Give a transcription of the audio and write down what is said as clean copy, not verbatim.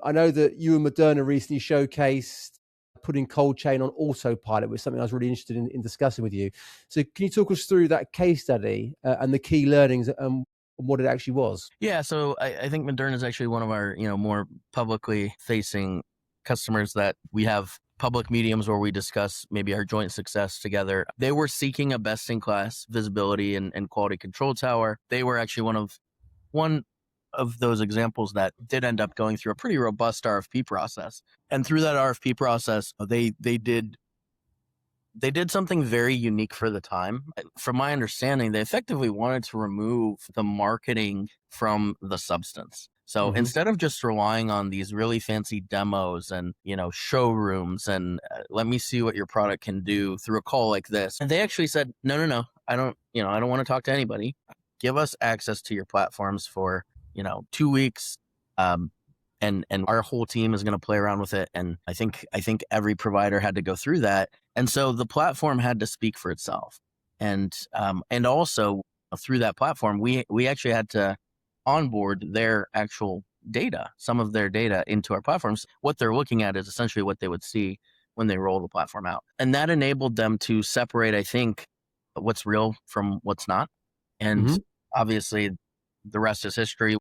I know that you and Moderna recently showcased putting cold chain on autopilot, was something I was really interested in discussing with you. So can you talk us through that case study and the key learnings and what it actually was? Yeah, so I think Moderna is actually one of our, more publicly facing customers that we have public mediums where we discuss maybe our joint success together. They were seeking a best-in-class visibility and quality control tower. They were actually one of those examples that did end up going through a pretty robust RFP process. And through that RFP process, they did something very unique for the time. From my understanding, they effectively wanted to remove the marketing from the substance. So Hmm. instead of just relying on these really fancy demos and, showrooms and let me see what your product can do through a call like this, they actually said, no, no, no, I don't want to talk to anybody. Give us access to your platforms for, 2 weeks. And our whole team is going to play around with it. And I think every provider had to go through that. And so the platform had to speak for itself. And also through that platform, we actually had to onboard their actual data, some of their data into our platforms. What they're looking at is essentially what they would see when they roll the platform out. And that enabled them to separate, I think, what's real from what's not. And Hmm. obviously the rest is history.